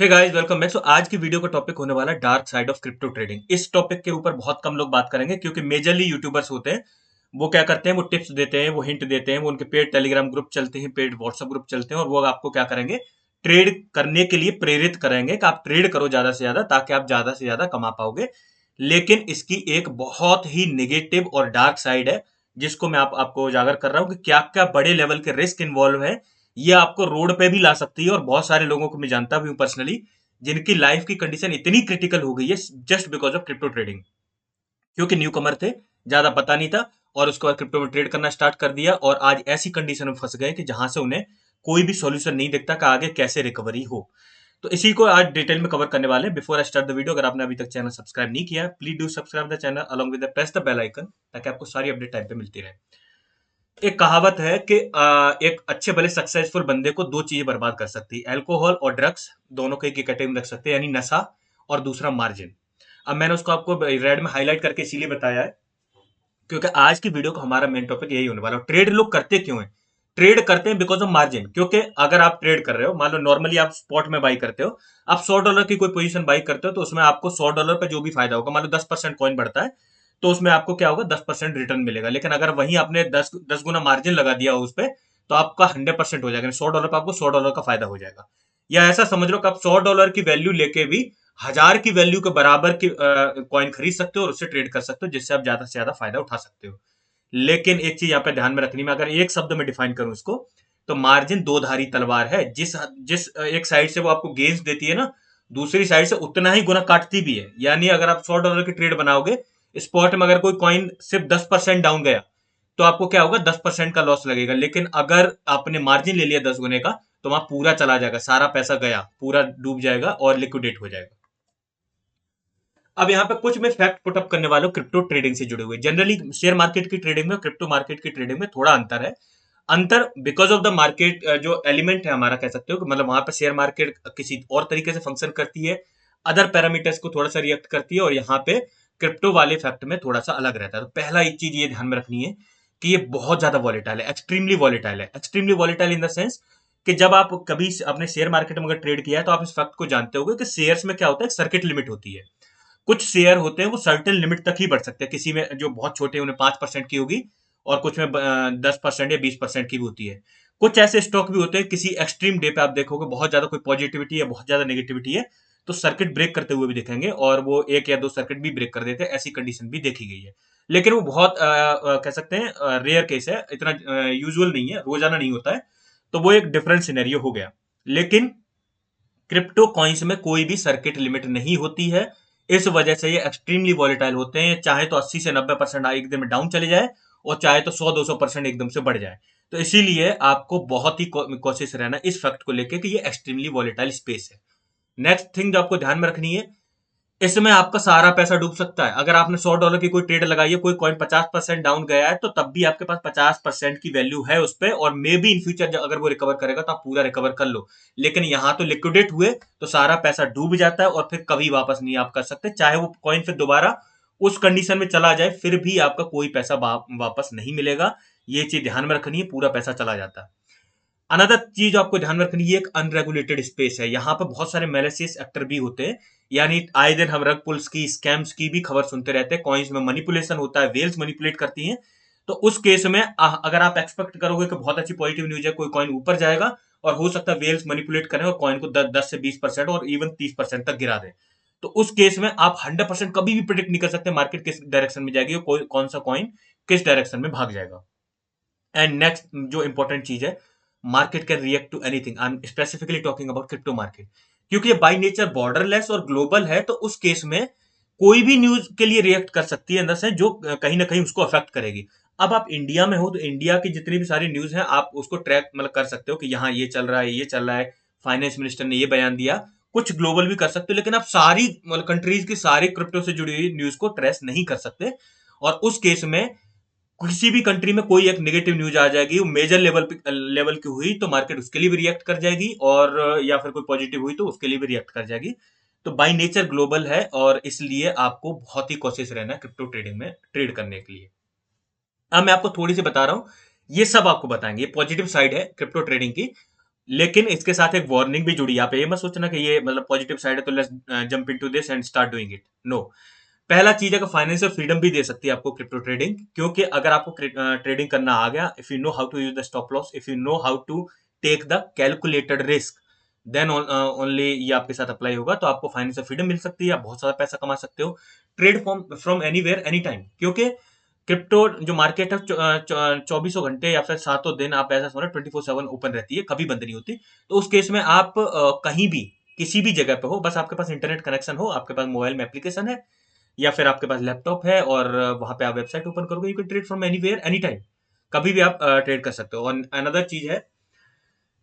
Hey guys welcome back. आज की video का टॉपिक होने वाला है dark side of crypto trading. इस टॉपिक के ऊपर बहुत कम लोग बात करेंगे क्योंकि मेजरली यूट्यूबर्स होते हैं। वो क्या करते हैं, वो टिप्स देते हैं, वो हिंट देते हैं, वो उनके पेड टेलीग्राम ग्रुप चलते हैं, पेड व्हाट्सएप ग्रुप चलते हैं और वो आपको क्या करेंगे, ट्रेड करने के लिए प्रेरित करेंगे कि आप ट्रेड करो ज्यादा से ज्यादा ताकि आप ज्यादा से ज्यादा कमा पाओगे। लेकिन इसकी एक बहुत ही नेगेटिव और डार्क साइड है जिसको मैं आपको उजागर कर रहा हूँ कि क्या क्या बड़े लेवल के रिस्क इन्वॉल्व है। ये आपको रोड पे भी ला सकती है और बहुत सारे लोगों को मैं जानता भी हूँ पर्सनली जिनकी लाइफ की कंडीशन इतनी क्रिटिकल हो गई है just because of crypto trading. क्योंकि न्यू कमर थे, ज्यादा पता नहीं था और उसके बाद क्रिप्टो में ट्रेड करना स्टार्ट कर दिया और आज ऐसी कंडीशन में फंस गए कि जहां से उन्हें कोई भी सॉल्यूशन नहीं दिखता कि आगे कैसे रिकवरी हो। तो इसी को आज डिटेल में कवर करने वाले हैं। Before I start the video, अगर आपने अभी तक चैनल सब्सक्राइब नहीं किया please do subscribe the channel along with press the bell icon ताकि आपको सारी अपडेट टाइम पे मिलती रहे। एक कहावत है कि एक अच्छे भले सक्सेसफुल बंदे को दो चीजें बर्बाद कर सकती है, अल्कोहल और ड्रग्स। दोनों को एक ही कैटेगरी में रख सकते हैं, यानी नशा और दूसरा मार्जिन। अब मैंने उसको आपको रेड में हाईलाइट करके इसीलिए बताया है क्योंकि आज की वीडियो का हमारा मेन टॉपिक यही होने वाला है। ट्रेड लोग करते क्यों हैं? ट्रेड करते हैं बिकॉज ऑफ मार्जिन। क्योंकि अगर आप ट्रेड कर रहे हो, मान लो नॉर्मली आप स्पॉट में बाई करते हो, आप $100 की कोई पोजीशन बाई करते हो तो उसमें आपको $100 पे जो भी फायदा होगा, मान लो 10% कॉइन बढ़ता है तो उसमें आपको क्या होगा, 10% रिटर्न मिलेगा। लेकिन अगर वहीं आपने दस गुना मार्जिन लगा दिया हो उस पर तो आपका 100% हो जाएगा। $100 पे आपको $100 का फायदा हो जाएगा। या ऐसा समझ लो कि आप $100 की वैल्यू लेके भी 1000 की वैल्यू के बराबर की कॉइन खरीद सकते हो और उससे ट्रेड कर सकते हो जिससे आप ज्यादा से ज्यादा फायदा उठा सकते हो। लेकिन एक चीज यहाँ पे ध्यान में रखनी, मैं अगर एक शब्द में डिफाइन करूं इसको, तो मार्जिन दो धारी तलवार है। जिस जिस एक साइड से वो आपको गेन्स देती है ना, दूसरी साइड से उतना ही गुना काटती भी है। यानी अगर आप $100 की ट्रेड बनाओगे, स्पॉट में अगर कोई कॉइन सिर्फ 10% डाउन गया तो आपको क्या होगा, 10% का लॉस लगेगा। लेकिन अगर आपने मार्जिन ले लिया 10 गुने का तो वहां पूरा चला जाएगा, सारा पैसा गया, पूरा डूब जाएगा और लिक्विडेट हो जाएगा। अब यहाँ पे कुछ मैं फैक्ट पुटअप करने वाला हूँ क्रिप्टो ट्रेडिंग से जुड़े हुए। जनरली शेयर मार्केट की ट्रेडिंग में, क्रिप्टो मार्केट की ट्रेडिंग में थोड़ा अंतर है। अंतर बिकॉज ऑफ द मार्केट, जो एलिमेंट है हमारा, कह सकते हो कि मतलब वहां पर शेयर मार्केट किसी और तरीके से फंक्शन करती है, अदर पैरामीटर्स को थोड़ा सा रिएक्ट करती है, और यहाँ पे क्रिप्टो वाले फैक्ट में थोड़ा सा अलग रहता है। तो पहला एक चीज ये ध्यान में रखनी है कि ये बहुत ज्यादा वॉलेटाइल है, एक्सट्रीमली वॉलेटाइल है। Extremely volatile in the sense कि जब आप कभी अपने शेयर मार्केट में अगर ट्रेड किया है तो आप इस फैक्ट को जानते होगे कि शेयर्स में क्या होता है, सर्किट लिमिट होती है। कुछ शेयर होते हैं वो सर्टेन लिमिट तक ही बढ़ सकते हैं, किसी में जो बहुत छोटे हैं उन्हें 5% की होगी और कुछ में 10% या 20% की भी होती है। कुछ ऐसे स्टॉक भी होते हैं किसी एक्सट्रीम डे पे आप देखोगे बहुत ज्यादा कोई पॉजिटिविटी है, बहुत ज्यादा नेगेटिविटी है, तो सर्किट ब्रेक करते हुए भी दिखेंगे और वो एक या दो सर्किट भी ब्रेक कर देते हैं। ऐसी कंडीशन भी देखी गई है। लेकिन वो बहुत कह सकते हैं रेयर केस है, इतना यूजुअल नहीं है, रोजाना नहीं होता है। तो वो एक डिफरेंट सिनेरियो हो गया। लेकिन क्रिप्टो कॉइन्स में कोई भी सर्किट लिमिट नहीं होती है। इस वजह से ये एक्सट्रीमली वॉलेटाइल होते हैं। चाहे तो 80 से 90% एक दिन में डाउन चले जाए और चाहे तो 100-200% एकदम से बढ़ जाए। तो इसीलिए आपको बहुत ही कोशिश रहना इस फैक्ट को लेकर कि ये एक्सट्रीमली वॉलेटाइल स्पेस है। नेक्स्ट थिंग जो आपको ध्यान में रखनी है, इसमें आपका सारा पैसा डूब सकता है। अगर आपने $100 की कोई ट्रेड लगाई है, कोई कॉइन 50% डाउन गया है, तो तब भी आपके पास 50% की वैल्यू है उस पर, और मे बी इन फ्यूचर अगर वो रिकवर करेगा तो आप पूरा रिकवर कर लो। लेकिन यहां तो लिक्विडेट हुए तो सारा पैसा डूब जाता है और फिर कभी वापस नहीं आप कर सकते। चाहे वो कॉइन फिर दोबारा उस कंडीशन में चला जाए फिर भी आपका कोई पैसा वापस नहीं मिलेगा। ये चीज ध्यान में रखनी है, पूरा पैसा चला जाता है। अनदर चीज आपको ध्यान में रखनी है, ये एक अनरेगुलेटेड स्पेस है। यहाँ पर बहुत सारे मैलिशियस एक्टर भी होते हैं। यानी आए दिन हम रग पुल्स की, स्कैम्स की भी खबर सुनते रहते हैं। कॉइन्स में मैनिपुलेशन होता है, वेल्स मैनिपुलेट करती हैं। तो उस केस में अगर आप एक्सपेक्ट करोगे कि बहुत अच्छी पॉजिटिव न्यूज है, कोई कॉइन ऊपर जाएगा, और हो सकता है वेल्स मैनिपुलेट करें और कॉइन को 10 से 20% और इवन 30% तक गिरा दें, तो उस केस में आप 100% कभी भी प्रिडिक्ट नहीं कर सकते मार्केट किस डायरेक्शन में जाएगी और कौन सा कॉइन किस डायरेक्शन में भाग जाएगा। एंड नेक्स्ट जो इंपॉर्टेंट चीज है, market can react to anything. I am specifically talking about crypto market, क्योंकि ये बाय नेचर बॉर्डरलेस और ग्लोबल है। तो उस केस में कोई भी न्यूज के लिए रिएक्ट कर सकती है अंदर से, जो कहीं ना कहीं उसको अफेक्ट करेगी। अब आप इंडिया में हो तो इंडिया की जितनी भी सारी न्यूज है आप उसको ट्रैक मतलब कर सकते हो कि यहाँ ये चल रहा है, ये चल रहा है, फाइनेंस मिनिस्टर ने ये बयान दिया। कुछ ग्लोबल भी कर सकते हो, लेकिन आप सारी मतलब कंट्रीज की सारी क्रिप्टो से जुड़ी हुई न्यूज को ट्रेस नहीं कर सकते। और उस केस में किसी भी कंट्री में कोई एक नेगेटिव न्यूज आ जाएगी, वो मेजर लेवल की हुई तो मार्केट उसके लिए भी रिएक्ट कर जाएगी, और या फिर कोई पॉजिटिव हुई तो उसके लिए भी रिएक्ट कर जाएगी। तो बाय नेचर ग्लोबल है और इसलिए आपको बहुत ही कोशिश रहना है क्रिप्टो ट्रेडिंग में ट्रेड करने के लिए। अब मैं आपको थोड़ी सी बता रहा हूं, ये सब आपको बताएंगे, ये पॉजिटिव साइड है क्रिप्टो ट्रेडिंग की। लेकिन इसके साथ एक वार्निंग भी जुड़ी है। आप ये मत सोचना कि ये मतलब पॉजिटिव साइड है तो let's jump into this and start doing it. No. पहला चीज है कि फाइनेंशियल फ्रीडम भी दे सकती है आपको क्रिप्टो ट्रेडिंग, क्योंकि अगर आपको ट्रेडिंग करना आ गया, if you know how to use the stop loss, if you know how to take the calculated risk, then only ये आपके साथ अप्लाई होगा। तो आपको फाइनेंशियल फ्रीडम मिल सकती है, आप बहुत सारा पैसा कमा सकते हो trade from from anywhere any time. क्योंकि क्रिप्टो जो मार्केट है 2400 घंटे या फिर 7 दिन आप ऐसा समझो 24/7 ओपन रहती है, कभी बंद नहीं होती। तो उस केस में आप कहीं भी किसी भी जगह पे हो, बस आपके पास इंटरनेट कनेक्शन हो, आपके पास मोबाइल में एप्लीकेशन है या फिर आपके पास लैपटॉप है और वहां पे आप वेबसाइट ओपन करोगे, you can trade from anywhere any time. कभी भी आप ट्रेड कर सकते हो। और अनदर चीज है,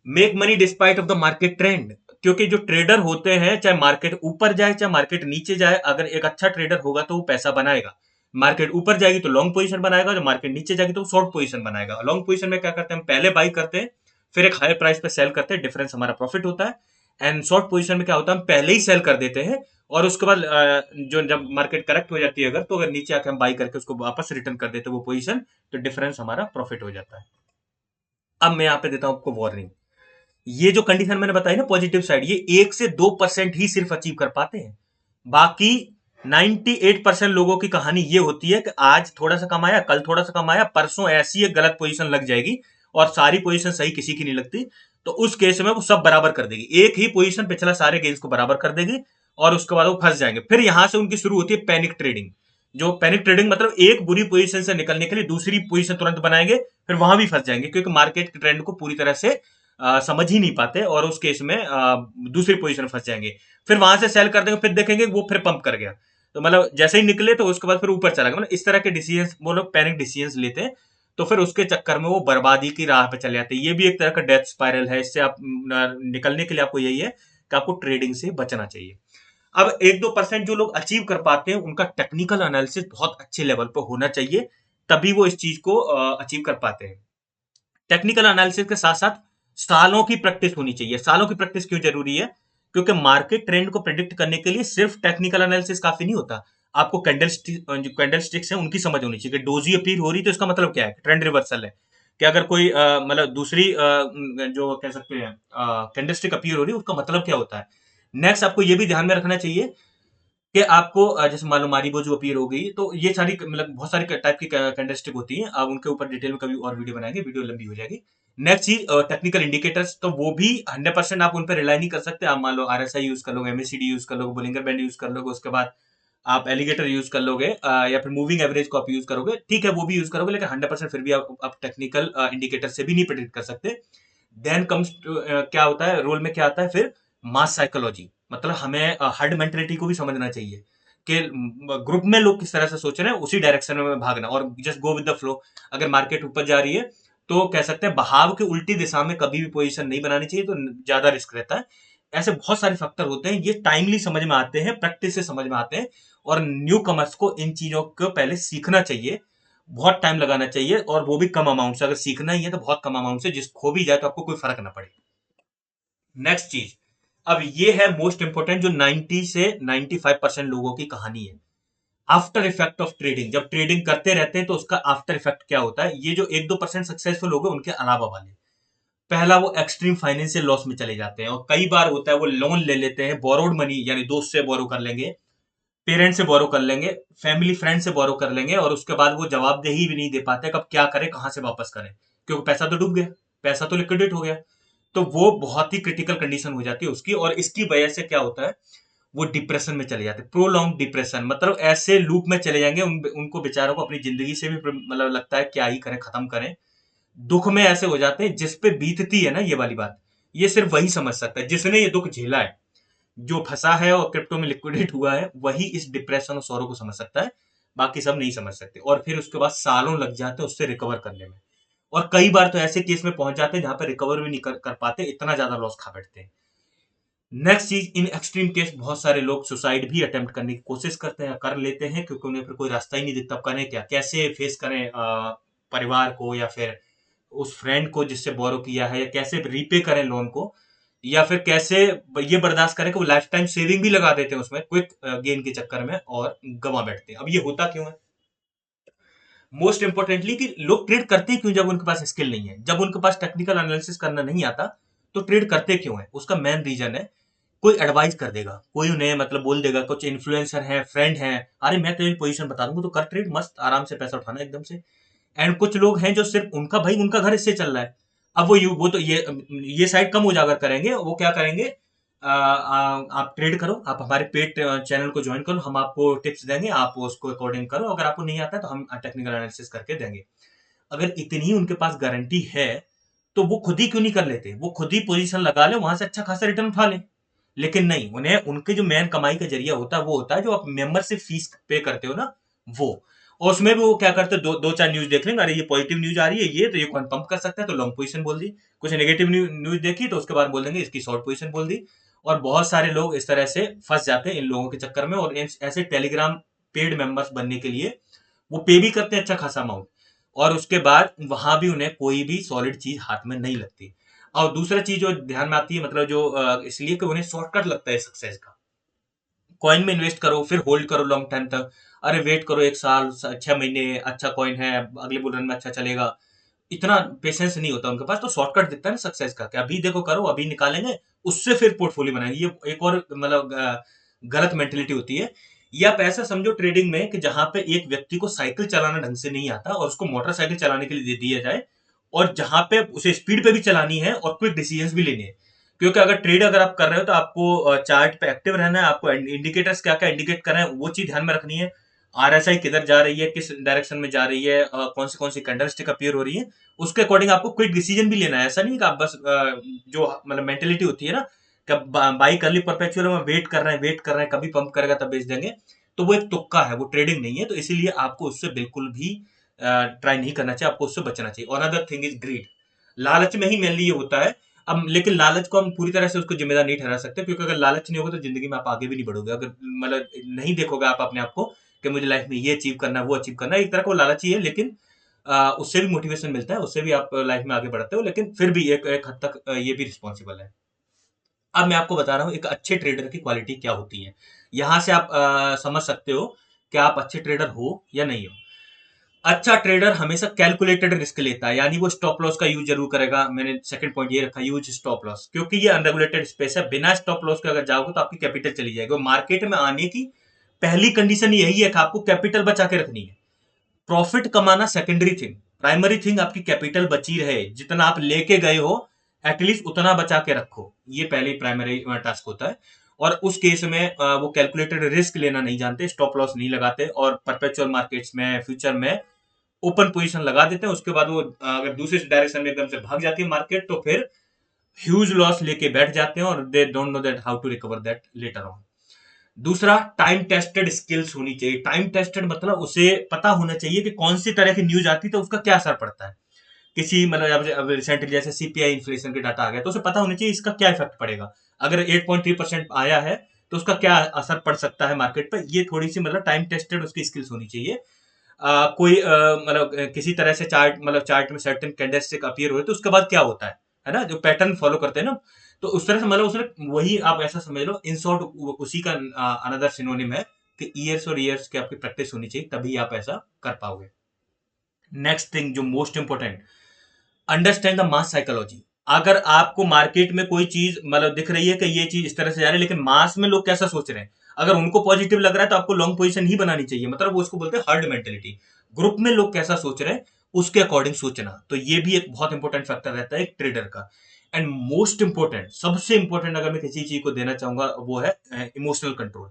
make money despite of the market trend. क्योंकि जो ट्रेडर होते हैं, चाहे मार्केट ऊपर जाए चाहे मार्केट नीचे जाए, अगर एक अच्छा ट्रेडर होगा तो वो पैसा बनाएगा। मार्केट ऊपर जाएगी तो लॉन्ग पोजीशन बनाएगा, जो मार्केट नीचे जाएगी तो शॉर्ट पोजीशन बनाएगा। लॉन्ग पोजीशन में क्या करते हैं, हम पहले बाई करते हैं फिर एक हायर प्राइस पे सेल करते हैं, डिफरेंस हमारा प्रॉफिट होता है। एंड शॉर्ट पोजीशन में क्या होता है, हम पहले ही सेल कर देते हैं और उसके बाद जो जब मार्केट करेक्ट हो जाती है अगर, तो अगर नीचे आके हम बाई करके उसको वापस रिटर्न कर देते हैं वो पोजीशन, तो डिफरेंस हमारा प्रॉफिट हो जाता है। अब मैं यहाँ पे देता हूँ आपको वार्निंग। ये जो कंडीशन मैंने बताई ना पॉजिटिव साइड, ये 1 से 2% ही सिर्फ अचीव कर पाते हैं। बाकी 98% लोगों की कहानी ये होती है कि आज थोड़ा सा कमाया, कल थोड़ा सा कमाया, परसों ऐसी एक गलत पोजीशन लग जाएगी और सारी पोजीशन सही किसी की नहीं लगती। तो उस केस में वो सब बराबर कर देगी, एक ही पोजीशन पिछला सारे गेंस को बराबर कर देगी और उसके बाद वो फंस जाएंगे। फिर यहां से उनकी शुरू होती है पैनिक ट्रेडिंग। जो पैनिक ट्रेडिंग मतलब एक बुरी पोजीशन से निकलने के लिए दूसरी पोजीशन तुरंत बनाएंगे, फिर वहां भी फंस जाएंगे क्योंकि मार्केट के ट्रेंड को पूरी तरह से समझ ही नहीं पाते और उस केस में दूसरी पोजीशन में फंस जाएंगे। फिर वहां से सेल कर देंगे, फिर देखेंगे वो फिर पंप कर गया, तो मतलब जैसे ही निकले तो उसके बाद फिर ऊपर चला गया। मतलब इस तरह के डिसीजन वो लोग पैनिक डिसीजन लेते हैं, तो फिर उसके चक्कर में वो बर्बादी की राह पे चले जाते हैं। ये भी एक तरह का डेथ स्पाइरल है। इससे आप निकलने के लिए आपको यही है कि आपको ट्रेडिंग से बचना चाहिए। अब 1-2% जो लोग अचीव कर पाते हैं उनका टेक्निकल एनालिसिस बहुत अच्छे लेवल पर होना चाहिए, तभी वो इस चीज को अचीव कर पाते हैं। टेक्निकल एनालिसिस के साथ साथ सालों की प्रैक्टिस होनी चाहिए। सालों की प्रैक्टिस क्यों जरूरी है, क्योंकि मार्केट ट्रेंड को प्रिडिक्ट करने के लिए सिर्फ टेक्निकल एनालिसिस काफी नहीं होता। आपको जो कैंडल स्टिक्स है उनकी समझ होनी चाहिए कि डोजी अपीयर हो रही है तो इसका मतलब क्या है, ट्रेंड रिवर्सल है। कि अगर कोई मतलब दूसरी जो कह सकते हैं कैंडल स्टिक अपीयर हो रही है उसका मतलब क्या होता है। नेक्स्ट आपको ये भी ध्यान में रखना चाहिए कि आपको जैसे मान लो मारीबो जो अपीयर हो गई, तो ये सारी मतलब बहुत सारी टाइप की कैंडलस्टिक होती हैं। आप उनके ऊपर डिटेल में कभी और वीडियो बनाएंगे, वीडियो लंबी हो जाएगी। नेक्स्ट चीज टेक्निकल इंडिकेटर्स, तो वो भी 100% आप उन पर रिलाई नहीं कर सकते। आप मान लो आरएसआई यूज कर लोगे, एमएसीडी यूज कर लोगे, बोलिंगर बैंड यूज कर लोगे, उसके बाद आप एलिगेटर यूज कर लोगे या फिर मूविंग एवरेज को आप यूज करोगे, ठीक है वो भी यूज करोगे, लेकिन 100% फिर भी आप टेक्निकल इंडिकेटर से भी नहीं प्रेडिक्ट कर सकते। देन कम्स टू क्या होता है रोल में, क्या आता है फिर, मास साइकोलॉजी। मतलब हमें हर्ड मेंटेलिटी को भी समझना चाहिए कि ग्रुप में लोग किस तरह से सोच रहे हैं, उसी डायरेक्शन में भागना और just go with the flow. अगर मार्केट ऊपर जा रही है तो कह सकते हैं बहाव के उल्टी दिशा में कभी भी पोजीशन नहीं बनानी चाहिए, तो ज्यादा रिस्क रहता है। ऐसे बहुत सारे फैक्टर होते हैं, ये टाइमली समझ में आते हैं, प्रैक्टिस से समझ में आते हैं। और न्यू कमर्स को इन चीजों को पहले सीखना चाहिए, बहुत टाइम लगाना चाहिए और वो भी कम अमाउंट से। अगर सीखना ही है तो बहुत कम अमाउंट से, जिस खो भी जाए तो आपको कोई फर्क ना पड़े। नेक्स्ट चीज, अब ये है मोस्ट इंपोर्टेंट, जो 90 से 95% लोगों की कहानी है, आफ्टर इफेक्ट ऑफ ट्रेडिंग। जब ट्रेडिंग करते रहते हैं तो उसका आफ्टर इफेक्ट क्या होता है, ये जो 1-2% सक्सेसफुल हो गए उनके अलावा वाले, पहला वो एक्सट्रीम फाइनेंशियल लॉस में चले जाते हैं। और कई बार होता है वो लोन ले लेते हैं, बोरोड मनी, यानी दोस्त से बोरो कर लेंगे, पेरेंट से बोरो कर लेंगे, फैमिली फ्रेंड से बोरो कर लेंगे, और उसके बाद वो जवाबदेही भी नहीं दे पाते कब क्या करें, कहां से वापस करें, क्योंकि पैसा तो डूब गया, पैसा तो लिक्विडेट हो गया। तो वो बहुत ही क्रिटिकल कंडीशन हो जाती है उसकी, और इसकी वजह से क्या होता है, वो डिप्रेशन में चले जाते हैं। प्रोलॉन्ग डिप्रेशन मतलब ऐसे लूप में चले जाएंगे, उनको बेचारों को अपनी जिंदगी से भी मतलब लगता है क्या ही करें, खत्म करें। दुख में ऐसे हो जाते हैं, जिस पे बीतती है ना ये वाली बात, ये सिर्फ वही समझ सकता है जिसने ये दुख झेला है। जो फंसा है और क्रिप्टो में लिक्विडेट हुआ है वही इस डिप्रेशन और सौरों को समझ सकता है, बाकी सब नहीं समझ सकते। और फिर उसके बाद सालों लग जाते हैं उससे रिकवर करने में, और कई बार तो ऐसे केस में पहुंच जाते हैं जहां पर रिकवर भी नहीं कर पाते, इतना ज्यादा लॉस खा बैठते हैं। नेक्स्ट चीज, इन एक्सट्रीम केस बहुत सारे लोग सुसाइड भी अटेम्प्ट करने की कोशिश करते हैं, कर लेते हैं, क्योंकि उन्हें फिर कोई रास्ता ही नहीं दिखता, करें क्या, कैसे फेस करें परिवार को या फिर उस फ्रेंड को जिससे बोरो किया है, या कैसे रीपे करें लोन को, या फिर कैसे ये बर्दाश्त करें कि वो लाइफ टाइम सेविंग भी लगा देते हैं उसमें क्विक गेन के चक्कर में और गंवा बैठते हैं। अब ये होता क्यों है, मोस्ट इंपोर्टेंटली कि लोग ट्रेड करते हैं क्यों, जब उनके पास स्किल नहीं है, जब उनके पास टेक्निकल एनालिसिस करना नहीं आता, तो ट्रेड करते क्यों है? उसका मेन रीजन है, कोई एडवाइस कर देगा, कोई उन्हें मतलब बोल देगा, कुछ इन्फ्लुएंसर है, फ्रेंड है, अरे मैं तेरी पोजीशन बता दूंगा तो कर ट्रेड, मस्त आराम से पैसा उठाना एकदम से। एंड कुछ लोग हैं जो सिर्फ उनका भाई उनका घर इससे चल रहा है। अब वो तो ये साइड कम उजागर करेंगे, वो क्या करेंगे, आप ट्रेड करो, आप हमारे पेड चैनल को ज्वाइन करो, हम आपको टिप्स देंगे, आप उसको अकॉर्डिंग करो, अगर आपको नहीं आता है तो हम टेक्निकल एनालिसिस करके देंगे। अगर इतनी उनके पास गारंटी है तो वो खुद ही क्यों नहीं कर लेते, वो खुद ही पोजीशन लगा ले, वहां से अच्छा खासा रिटर्न उठा ले। लेकिन नहीं, उन्हें उनके जो मेन कमाई का जरिया होता है वो होता है जो आप मेंबरशिप फीस पे करते हो ना, वो। और उसमें भी वो क्या करते हैं, दो चार न्यूज देख लेंगे, अरे ये पॉजिटिव न्यूज आ रही है, ये तो ये कौन पंप कर सकता है, तो लॉन्ग पोजीशन बोल दी। कुछ नेगेटिव न्यूज देखी तो उसके बाद बोल देंगे इसकी शॉर्ट पोजीशन बोल दी। और बहुत सारे लोग इस तरह से फंस जाते हैं इन लोगों के चक्कर में, और ऐसे टेलीग्राम पेड मेंबर्स बनने के लिए वो पे भी करते हैं अच्छा खासा अमाउंट, और उसके बाद वहां भी उन्हें कोई भी सॉलिड चीज हाथ में नहीं लगती। और दूसरा चीज जो ध्यान में आती है, मतलब जो इसलिए कि उन्हें शॉर्टकट लगता है सक्सेस का। कॉइन में इन्वेस्ट करो, फिर होल्ड करो लॉन्ग टाइम तक, अरे वेट करो 1 साल 6 महीने, अच्छा कॉइन है, अगले बुल रन में अच्छा चलेगा, इतना पेशेंस नहीं होता उनके पास, तो शॉर्टकट दिखता है ना सक्सेस का, कि अभी देखो करो, अभी निकालेंगे, उससे फिर पोर्टफोलियो बनाएंगे। ये एक और मतलब गलत मेंटेलिटी होती है। या आप ऐसा समझो ट्रेडिंग में कि जहां पे एक व्यक्ति को साइकिल चलाना ढंग से नहीं आता और उसको मोटरसाइकिल चलाने के लिए दे दिया जाए, और जहां पे उसे स्पीड पे भी चलानी है और क्विक डिसीजंस भी लेने हैं। क्योंकि अगर ट्रेड अगर आप कर रहे हो तो आपको चार्ट पे एक्टिव रहना है, आपको इंडिकेटर्स क्या क्या इंडिकेट कर रहे हैं वो चीज ध्यान में रखनी है, आरएसआई किधर जा रही है, किस डायरेक्शन में जा रही है, कौन सी कैंडलस्टिक अपीयर हो रही है, उसके अकॉर्डिंग आपको क्विक डिसीजन भी लेना है। ऐसा नहीं कि आप बस जो मतलब मेंटेलिटी होती है ना, कि बाई कर ली परपेचुअल में, वेट कर रहे हैं कभी पंप करेगा तब बेच देंगे, तो वो एक तुक्का है, वो ट्रेडिंग नहीं है। तो इसीलिए आपको उससे बिल्कुल भी ट्राई नहीं करना चाहिए, आपको उससे बचना चाहिए। और अनदर थिंग इज ग्रीड, लालच में ही मेनली ये होता है। अब लेकिन लालच को हम पूरी तरह से उसको जिम्मेदार नहीं ठहरा सकते, क्योंकि अगर लालच नहीं होगा तो जिंदगी में आप आगे भी नहीं बढ़ोगे। अगर मतलब नहीं देखोगे आप अपने आप को कि मुझे लाइफ में ये अचीव करना है, वो अचीव करना है, एक तरह का वो लालच ही है, लेकिन उससे भी मोटिवेशन मिलता है, उससे भी आप लाइफ में आगे बढ़ते हो, लेकिन फिर भी एक हद तक ये भी रिस्पॉन्सिबल है। अब मैं आपको बता रहा हूँ एक अच्छे ट्रेडर की क्वालिटी क्या होती है। यहां से आप समझ सकते हो कि आप अच्छे ट्रेडर हो या नहीं हो। अच्छा ट्रेडर हमेशा कैलकुलेटेड रिस्क लेता है, यानी वो स्टॉप लॉस का यूज जरूर करेगा। मैंने सेकंड पॉइंट ये रखा, यूज स्टॉप लॉस, क्योंकि ये अनरेगुलेटेड स्पेस है। बिना स्टॉप लॉस के अगर जाओगे तो आपकी कैपिटल चली जाएगी। और मार्केट में आने की पहली कंडीशन यही है कि आपको कैपिटल बचा के रखनी है। प्रॉफिट कमाना सेकेंडरी थिंग, प्राइमरी थिंग आपकी कैपिटल बची रहे, जितना आप लेके गए हो एटलीस्ट उतना बचा के रखो, ये पहले प्राइमरी टास्क होता है। और उस केस में वो कैलकुलेटेड रिस्क लेना नहीं जानते, स्टॉप लॉस नहीं लगाते, और परपेचुअल मार्केट्स में, फ्यूचर में ओपन पोजीशन लगा देते हैं। उसके बाद वो अगर दूसरे डायरेक्शन में एकदम से भाग जाती है मार्केट तो फिर ह्यूज लॉस लेके बैठ जाते हैं, और they don't know that how to recover that later on. दूसरा, टाइम टेस्टेड स्किल्स होनी चाहिए। टाइम टेस्टेड मतलब उसे पता होना चाहिए कि कौन सी तरह की न्यूज आती है तो उसका क्या असर पड़ता है। किसी मतलब अब रिसेंटली जैसे सीपीआई इन्फ्लेशन के डाटा आ गया तो उसे पता होना चाहिए इसका क्या इफेक्ट पड़ेगा। अगर 8.3% आया है तो उसका क्या असर पड़ सकता है मार्केट पर, ये थोड़ी सी मतलब टाइम टेस्टेड उसकी स्किल्स होनी चाहिए। कोई मतलब किसी तरह से चार्ट, मतलब चार्ट में सर्टेन कैंडलस्टिक अपीयर हो रही है तो उसके बाद क्या होता है ना, जो पैटर्न फॉलो करते हैं ना, तो उस तरह से मतलब उसने वही आप ऐसा समझ लो, इन शॉर्ट उसी का अनदर सिनोनिम है कि ईयर्स और ईयर्स की आपकी प्रैक्टिस होनी चाहिए, तभी आप ऐसा कर पाओगे। नेक्स्ट थिंग जो most important, understand the mass psychology. अगर आपको मार्केट में कोई चीज मतलब दिख रही है कि ये चीज इस तरह से जा रही है, लेकिन मास में लोग कैसा सोच रहे हैं, अगर उनको पॉजिटिव लग रहा है तो आपको लॉन्ग पोजीशन ही बनानी चाहिए। मतलब वो उसको बोलते हैं हर्ड मेंटेलिटी, ग्रुप में लोग कैसा सोच रहे हैं उसके अकॉर्डिंग सोचना। तो ये भी एक बहुत इंपॉर्टेंट फैक्टर रहता है एक ट्रेडर का। एंड मोस्ट इंपॉर्टेंट, सबसे इंपॉर्टेंट अगर मैं किसी चीज को देना चाहूंगा वो है इमोशनल कंट्रोल।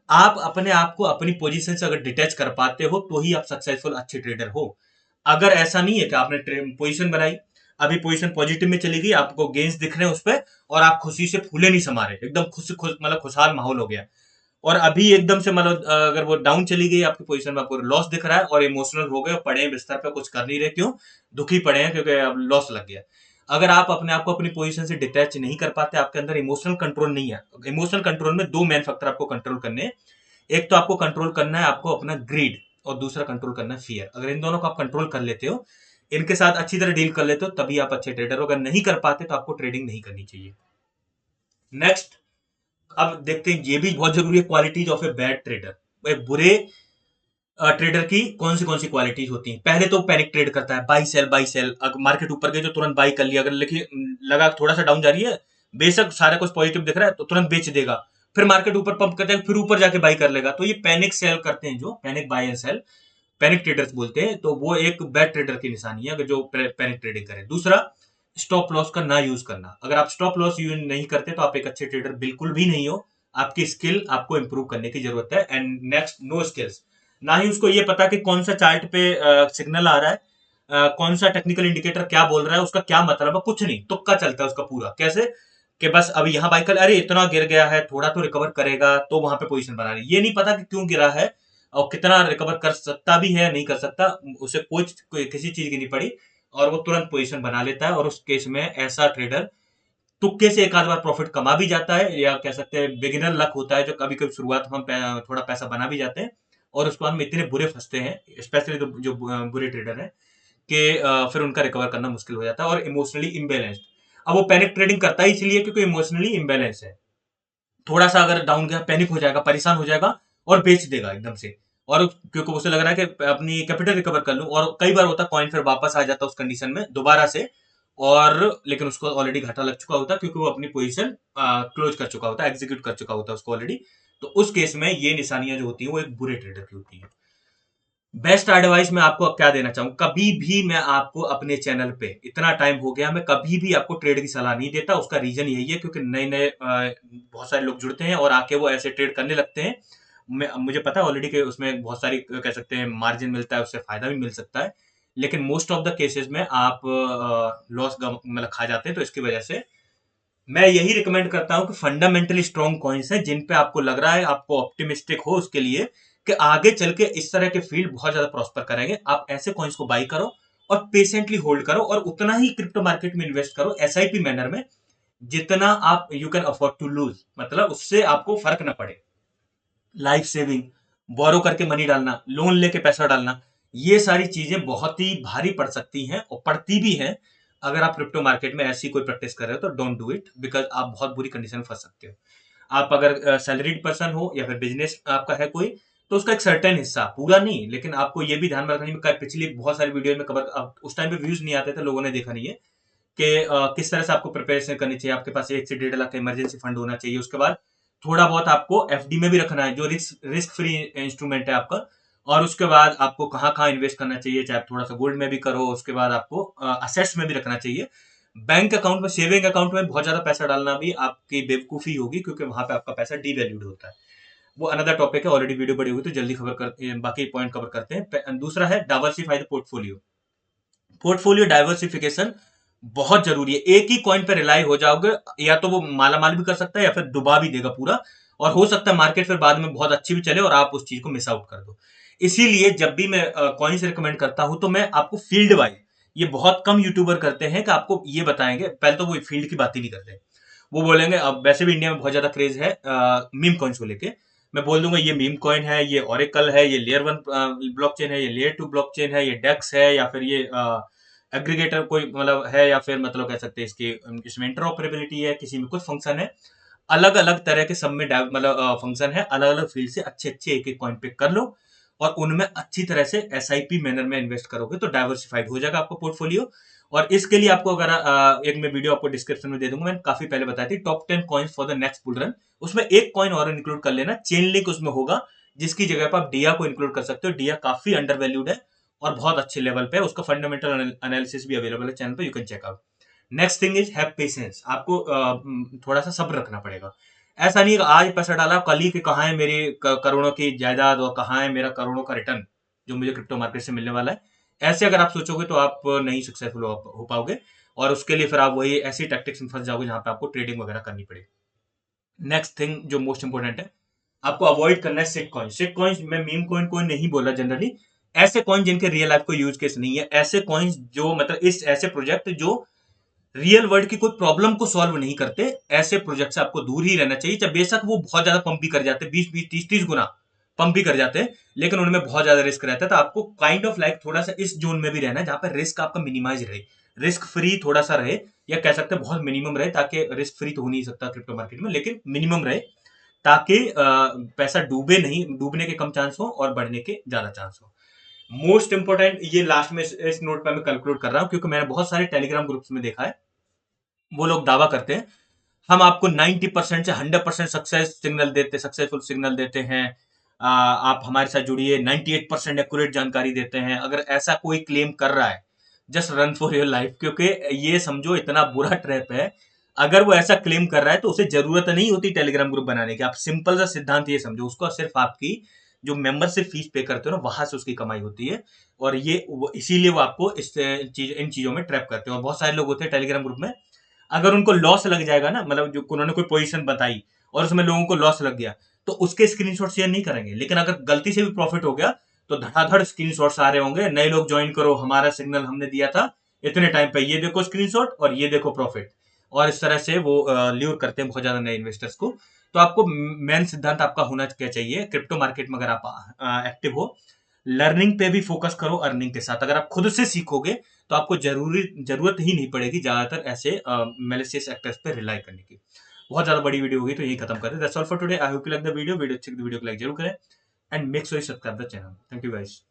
आप अपने आप को अपनी पोजीशन से अगर डिटैच कर पाते हो तो ही आप सक्सेसफुल अच्छे ट्रेडर हो। अगर ऐसा नहीं है कि आपने पोजीशन बनाई, अभी पोजीशन पॉजिटिव में चली गई, आपको गेंस दिख रहे हैं उस पर, और आप खुशी से फूले नहीं समा रहे, एकदम खुश मतलब खुशहाल माहौल हो गया, और अभी एकदम से मतलब अगर वो डाउन चली गई आपकी पोजीशन में, आपको लॉस दिख रहा है और इमोशनल हो गए, पड़े हैं बिस्तर पे कुछ कर नहीं रहे, क्यों? दुखी पड़े हैं क्योंकि अब लॉस लग गया। अगर आप अपने आप को अपनी पोजीशन से डिटैच नहीं कर पाते, आपके अंदर इमोशनल कंट्रोल नहीं है। इमोशनल कंट्रोल में दो मेन फैक्टर आपको कंट्रोल करने हैं। एक तो आपको कंट्रोल करना है आपको अपना ग्रीड, और दूसरा कंट्रोल करना है फियर। अगर इन दोनों को आप कंट्रोल कर लेते हो, इनके साथ अच्छी तरह डील कर लेते हो, तभी आप अच्छे ट्रेडर हो। अगर नहीं कर पाते तो आपको ट्रेडिंग नहीं करनी चाहिए। नेक्स्ट, अब देखते हैं, ये भी बहुत जरूरी है, qualities of a bad trader. एक बुरे ट्रेडर की कौन सी क्वालिटीज होती हैं। पहले तो पैनिक ट्रेड करता है, बाई सेल बाई सेल। अगर मार्केट ऊपर गई तो तुरंत बाई कर लिया, अगर लिखिए लगा थोड़ा सा डाउन जा रही है, बेशक सारा कुछ पॉजिटिव दिख रहा है तो तुरंत बेच देगा। फिर मार्केट ऊपर पंप करता है, फिर ऊपर जाके बाई कर लेगा। तो ये पैनिक सेल करते हैं, जो panic buy and sell, panic traders बोलते हैं। तो वो एक बैड ट्रेडर की निशानी है, अगर जो पैनिक ट्रेडिंग करे। दूसरा, स्टॉप लॉस का ना यूज करना। अगर आप स्टॉप लॉस यूज नहीं करते तो आप एक अच्छे ट्रेडर बिल्कुल भी नहीं हो। आपकी स्किल आपको इंप्रूव करने की जरूरत है। And next, no skills. ना ही उसको ये पता कि कौन सा चार्ट पे सिग्नल आ रहा है, कौन सा टेक्निकल इंडिकेटर क्या बोल रहा है, उसका क्या मतलब है, कुछ नहीं, तुक्का चलता है उसका पूरा। कैसे कि बस अभी यहाँ बाइकल, अरे इतना गिर गया है, थोड़ा तो रिकवर करेगा, तो वहां पे पोजीशन बना रही। ये नहीं पता कि क्यों गिरा है और कितना रिकवर कर सकता भी है, नहीं कर सकता। उसे किसी चीज की नहीं पड़ी, और वो तुरंत पोजीशन बना लेता है। और उस केस में ऐसा ट्रेडर तुक्के से एक आध बार प्रॉफिट कमा भी जाता है, या कह सकते हैं बिगिनर लक होता है, जो कभी कभी शुरुआत में हम थोड़ा पैसा बना भी जाते हैं, और उसके बाद में इतने बुरे फंसते हैं, स्पेशली जो बुरे ट्रेडर हैं, कि फिर उनका रिकवर करना मुश्किल हो जाता है। और इमोशनली इम्बेलेंस्ड। अब वो पैनिक ट्रेडिंग करता ही इसलिए क्योंकि इमोशनली इम्बेलेंस है। थोड़ा सा अगर डाउन गया, पैनिक हो जाएगा, परेशान हो जाएगा, और बेच देगा एकदम से। और क्योंकि उसे लग रहा है कि अपनी कैपिटल रिकवर कर लूं, और कई बार होता है कॉइन फिर वापस आ जाता है उस कंडीशन में दोबारा से। और लेकिन उसको ऑलरेडी घाटा लग चुका होता है, क्योंकि वो अपनी पोजीशन क्लोज कर चुका होता है, एग्जीक्यूट कर चुका होता है उसको ऑलरेडी। तो उस केस में ये निशानियां जो होती है वो एक बुरे ट्रेडर की होती है। बेस्ट एडवाइस मैं आपको क्या देना चाहूँ, कभी भी मैं आपको अपने चैनल पे, इतना टाइम हो गया, मैं कभी भी आपको ट्रेड की सलाह नहीं देता। उसका रीजन यही है क्योंकि नए नए बहुत सारे लोग जुड़ते हैं और आके वो ऐसे ट्रेड करने लगते हैं। मुझे पता है ऑलरेडी कि उसमें बहुत सारी कह सकते हैं मार्जिन मिलता है, उससे फायदा भी मिल सकता है। लेकिन मोस्ट ऑफ द केसेस में आप लॉस मतलब खा जाते हैं। तो इसकी वजह से मैं यही रिकमेंड करता हूं कि फंडामेंटली स्ट्रॉन्ग कॉइन्स हैं, जिन पे आपको लग रहा है, आपको ऑप्टिमिस्टिक हो उसके लिए कि आगे चल के इस तरह के फील्ड बहुत ज्यादा प्रॉस्पर करेंगे, आप ऐसे कॉइन्स को बाई करो और पेशेंटली होल्ड करो, और उतना ही क्रिप्टो मार्केट में इन्वेस्ट करो एसआईपी मैनर में, जितना आप you can afford to lose, मतलब उससे आपको फर्क ना पड़े। लाइफ सेविंग, बोरो करके मनी डालना, लोन लेके पैसा डालना, ये सारी चीजें बहुत ही भारी पड़ सकती हैं और पड़ती भी हैं। अगर आप क्रिप्टो मार्केट में ऐसी कोई प्रैक्टिस कर रहे हो तो डोंट डू इट, बिकॉज आप बहुत बुरी कंडीशन में फंस सकते हो। आप अगर सैलरीड पर्सन हो या फिर बिजनेस आपका है कोई, तो उसका एक सर्टेन हिस्सा, पूरा नहीं, लेकिन आपको ये भी ध्यान में रखना है। पिछली बहुत सारी वीडियो में कवर, उस टाइम पे व्यूज नहीं आते थे, लोगों ने देखा नहीं है कि किस तरह से आपको प्रिपरेशन करनी चाहिए। आपके पास 1 से 1.5 लाख का इमरजेंसी फंड होना चाहिए। उसके बाद थोड़ा बहुत आपको एफडी में भी रखना है, जो रिस्क फ्री इंस्ट्रूमेंट है आपका। और उसके बाद आपको कहाँ कहाँ इन्वेस्ट करना चाहिए, चाहे आप थोड़ा सा गोल्ड में भी करो। उसके बाद आपको असेट्स में भी रखना चाहिए। बैंक अकाउंट में, सेविंग अकाउंट में बहुत ज्यादा पैसा डालना भी आपकी बेवकूफी होगी, क्योंकि वहां पे आपका पैसा डीवैल्यूड होता है। वो अनदर टॉपिक है, ऑलरेडी वीडियो बड़ी हुई तो जल्दी खबर कर, बाकी पॉइंट कवर करते हैं। दूसरा है diversify the portfolio. Portfolio diversification बहुत जरूरी है। एक ही कॉइन पे रिलाई हो जाओगे, या तो वो माला माल भी कर सकता है या फिर डुबा भी देगा पूरा। और हो सकता है मार्केट फिर बाद में बहुत अच्छी भी चले और आप उस चीज को मिस आउट कर दो। इसीलिए जब भी मैं कॉइन से रिकमेंड करता हूं तो मैं आपको फील्ड वाइज, ये बहुत कम यूट्यूबर करते हैं कि आपको ये बताएंगे। पहले तो वो फील्ड की बात ही नहीं करते। वो बोलेंगे, अब वैसे भी इंडिया में बहुत ज्यादा क्रेज है मीम कॉइन्स को लेके। मैं बोल दूंगा ये मीम कॉइन है, ये ओरेकल है, ये लेयर 1 ब्लॉकचेन है, ये लेयर 2 ब्लॉकचेन है, ये डेक्स है, या फिर ये एग्रीगेटर कोई मतलब है, या फिर मतलब कह सकते हैं इसकी इसमें इंटरऑपरेबिलिटी है, किसी में कुछ फंक्शन है। अलग अलग तरह के सब में मतलब फंक्शन है। अलग अलग फील्ड से अच्छे अच्छे एक एक कॉइन पिक कर लो, और उनमें अच्छी तरह से एसआईपी मैनर में इन्वेस्ट करोगे तो डाइवर्सिफाइड हो जाएगा आपका पोर्टफोलियो। और इसके लिए आपको अगर एक मैं वीडियो आपको डिस्क्रिप्शन में दे दूंगा, मैंने काफी पहले बताई थी, top 10 coins for the next bull run. उसमें एक कॉइन और इंक्लूड कर लेना, चेन लिंक उसमें होगा, जिसकी जगह पर आप डिया को इंक्लूड कर सकते हो। डिया काफी अंडर वैल्यूड है और बहुत अच्छे लेवल पे है। उसका फंडामेंटल एनालिसिस भी अवेलेबल है चैनल पे, you can check out. Next thing is have patience. आपको थोड़ा सा सब्र रखना पड़ेगा। ऐसा नहीं कि आज पैसा डाला, कल ही कि कहाँ है मेरी करोड़ों की जायदाद और कहाँ है मेरा करोड़ों का रिटर्न जो मुझे क्रिप्टो मार्केट से मिलने वाला है। ऐसे अगर आप सोचोगे तो आप नहीं सक्सेसफुल हो पाओगे, और उसके लिए फिर आप वही ऐसी टैक्टिक्स में फंस जाओगे जहां पे आपको ट्रेडिंग वगैरह करनी पड़ेगी। नेक्स्ट थिंग जो मोस्ट इंपोर्टेंट है, आपको अवॉइड करना है सिट कॉइन। सिट कॉइन मैं मीम कॉइन को नहीं बोला जनरली, ऐसे कॉइन जिनके रियल लाइफ को यूज केस नहीं है, ऐसे कॉइन्स जो मतलब इस ऐसे प्रोजेक्ट जो रियल वर्ल्ड की कोई प्रॉब्लम को सॉल्व नहीं करते, ऐसे प्रोजेक्ट से आपको दूर ही रहना चाहिए। चाहे बेशक वो बहुत ज्यादा पंप भी कर जाते हैं, 20-20 30-30 गुना पंप भी कर जाते हैं, लेकिन उनमें बहुत ज्यादा रिस्क रहता है। तो आपको काइंड ऑफ लाइक थोड़ा सा इस जोन में भी रहना है जहां पर रिस्क आपका मिनिमाइज रहे, रिस्क फ्री थोड़ा सा रहे, या कह सकते हैं बहुत मिनिमम रहे, ताकि रिस्क फ्री तो हो नहीं सकता क्रिप्टो मार्केट में, लेकिन मिनिमम रहे, ताकि पैसा डूबे नहीं, डूबने के कम चांस हो और बढ़ने के ज्यादा चांस हो। मोस्ट इंपोर्टेंट ये लास्ट में इस नोट पे मैं कंक्लूड कर रहा हूं, क्योंकि मैंने बहुत सारे टेलीग्राम ग्रुप्स में देखा है, वो लोग दावा करते हैं हम आपको 90% से 100% सक्सेसफुल सिग्नल देते हैं, आप हमारे साथ जुड़िए, 98% एक्यूरेट जानकारी देते हैं। अगर ऐसा कोई क्लेम कर रहा है, just run for your life, क्योंकि ये समझो इतना बुरा ट्रैप है। अगर वो ऐसा क्लेम कर रहा है तो उसे जरूरत नहीं होती टेलीग्राम ग्रुप बनाने की। आप सिंपल सा सिद्धांत ये समझो, उसको सिर्फ आपकी जो मेंबरशिप फीस पे करते हो ना, वहां से उसकी कमाई होती है। और इसीलिए वो आपको इन चीजों में ट्रैप करते हैं। और बहुत सारे लोग होते हैं टेलीग्राम ग्रुप में, अगर उनको लॉस लग जाएगा ना, मतलब जो उन्होंने कोई पोजीशन बताई और उसमें लोगों को लॉस लग गया, तो उसके स्क्रीनशॉट शेयर नहीं करेंगे। लेकिन अगर गलती से भी प्रॉफिट हो गया तो धड़ाधड़ स्क्रीनशॉट्स आ रहे होंगे, नए लोग ज्वाइन करो, हमारा सिग्नल हमने दिया था इतने टाइम पे, ये देखो स्क्रीनशॉट और ये देखो प्रॉफिट। और इस तरह से वो ल्यूर करते हैं बहुत ज्यादा नए इन्वेस्टर्स को। तो आपको मेन सिद्धांत आपका होना क्या चाहिए क्रिप्टो मार्केट में, अगर आप एक्टिव हो, लर्निंग पे भी फोकस करो अर्निंग के साथ। अगर आप खुद से सीखोगे तो आपको जरूरत ही नहीं पड़ेगी ज्यादातर ऐसे मैलिशियस एक्टर्स पे रिलाई करने की। बहुत ज्यादा बड़ी वीडियो होगी तो यही खत्म करते हैं। That's all for today. I hope you like the video. Video अच्छी लगी तो वीडियो को लाइक जरूर करें and make sure you subscribe the channel. Thank you guys.